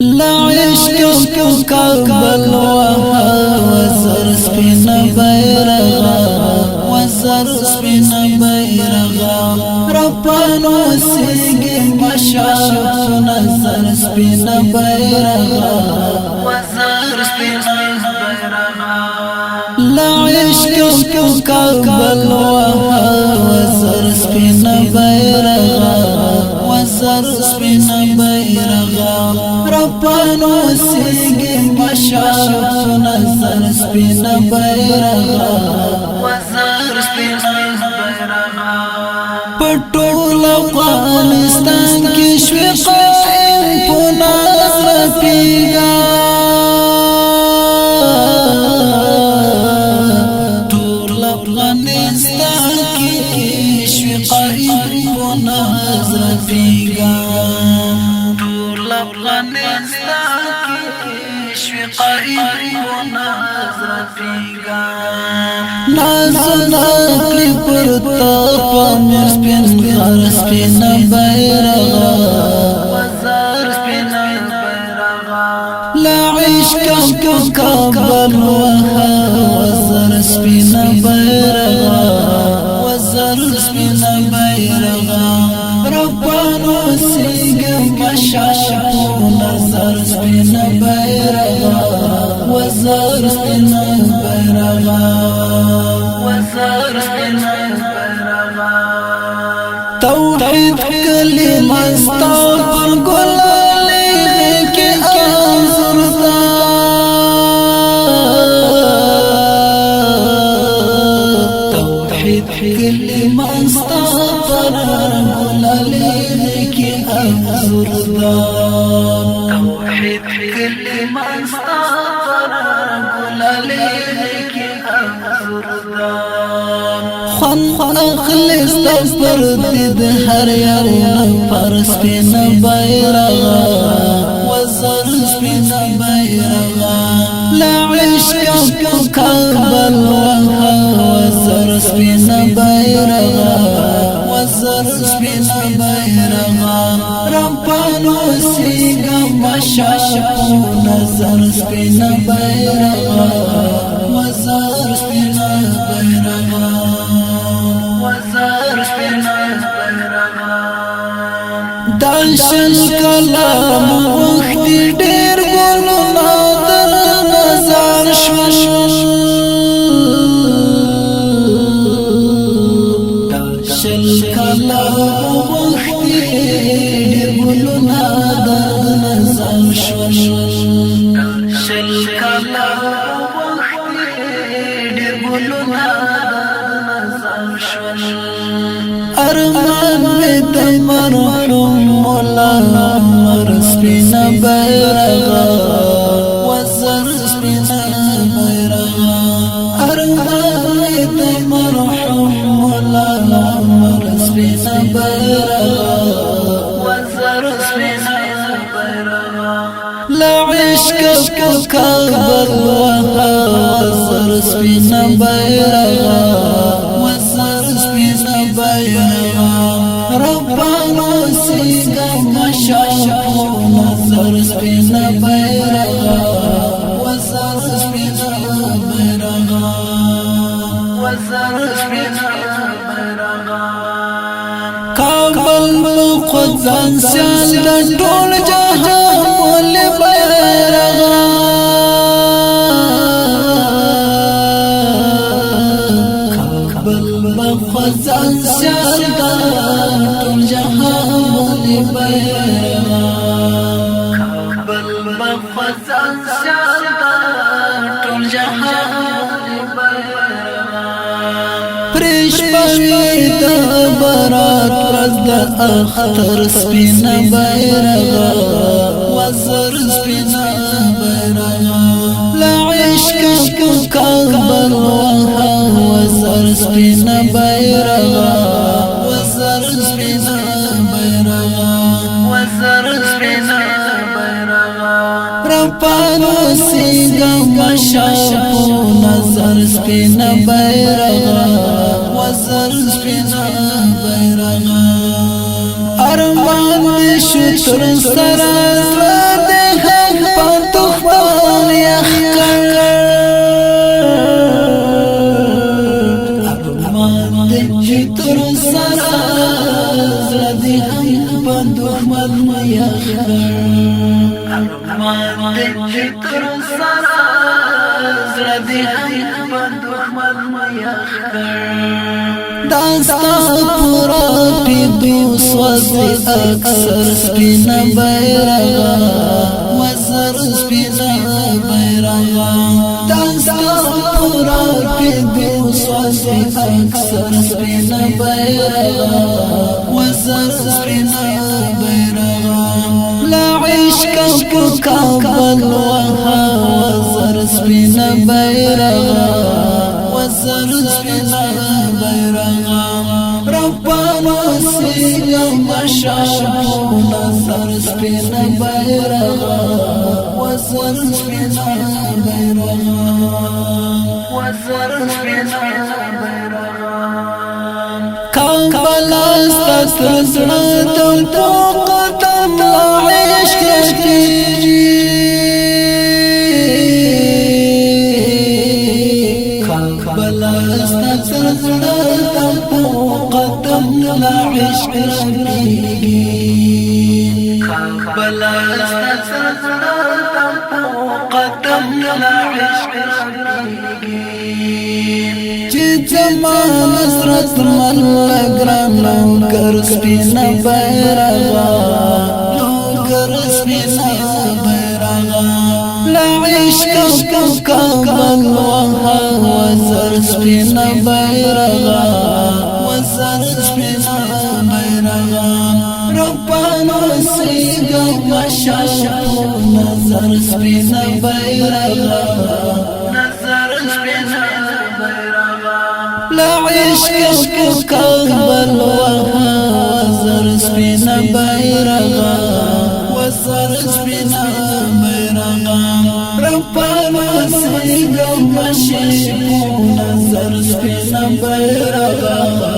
لا عشق كربل وزر سپین بیرغا وزر سپین بیرغا ربانو سیگی مشاعر نظر سپین بیرغا وزر سپین بیرغا لا عشق كربل وزر سپین بیرغا وزر سپین بیرغا ربانو سیگی مشاعر نظر سپین بیرغا وزر سپین بیرغا پټول افغانستان کې شوی قائم پناه پیګا ټول افغانستان کې شوی قائم پناه پیګا افغانستان کی شوی قائم و نظر پیگا نازنا کلی پرتا پامیر سپین غر سپین بیرغا وزر سپین بیرغا لا عشق کابل وزر سپین بیرغا وزر سپین بیرغا ربانو سیگم مشاعر نظر سپین بیرغا وزر سپین بیرغا وزر سپین بیرغا توحید کلمه ستا پر ګلالې کې انظر توحید کلمه ستا پر ګلالې کې انظر توحید کلمه ستا پر ګلالې کې انظر خون اخلص پر دید هر یار پر سپین بیرغا وزر سپین بیرغا لا عشق کابل وزر سپین بیرغا وزر سپین بیرغا ربانو سیگا مشاعر نظر سپین بیرغا وزر سپین بیرغا وزر سپین بیرغا داشل کلام وختی ډیر ګلونه در نظر داشل کلام وختی ډیر ګلونه در نظر داشل کلام وختی ډیر ګلونه ارمان میں مرحوم مولا عمر سپین بیرغا وزر سپین بیرغا ارمان میں مرحوم مولا عمر سپین بیرغا وزر سپین بیرغا لا عشق کابل وزر سپین بیرغا وزر سپین بیرغا ربانو سیگا مشاعر نظر سپین بیرغا وزر سپین بیرغا وزر سپین بیرغا کابل خود ځان سیال د ټول جهان مول بیرغا خزان سیال دا ټول جهان مول بیرغا کابل خزان سیال دا ټول جهان مول بیرغا پرش پوی د برات ورځ د اختر سپین بیرغا وزر سپین بیرغا لا عشق کابل وزر سپین بیرغا وزر سپین بیرغا وزر سپین بیرغا ربانو سیگا مشاعر نظر سپین بیرغا وزر سپین بیرغا ارمان شو تر سره ارمان دې تر سره زړه دې هم دښمن میا کړ داستا پورا پیدو سوځي اکثر سپینا بیرغا وزر سپینا بیرغا داستا پورا پیدو سوځي اکثر سپینا بیرغا وزر سپینا بیرغا لا عشق کو کابل وها وزر سپینا بیرغا وزر سپینا بیرغا ربنا سیگا مشاو نظر سپینا بیرغا وزر سپینا بیرغا وزر سپینا بیرغا کابل استر زړه د قدم لا عشق کیږي کابل استر زړه د قدم لا عشق کیږي کابل استر زړه د قدم لا عشق کیږي زمان نصرت ملګران لوګر سپینا بیرغا لوګر سپینا بیرغا لا عشق کو کابل وها وزر سپینا بیرغا وزر سپینا بیرغا ربنا سیگا مشاو نظر سپینا بیرغا نظر سپینا لا عشق کابل وها وزر سپینا بیرغا وزر سپینا بیرغا ربنا سیگا مشاو نظر سپینا بیرغا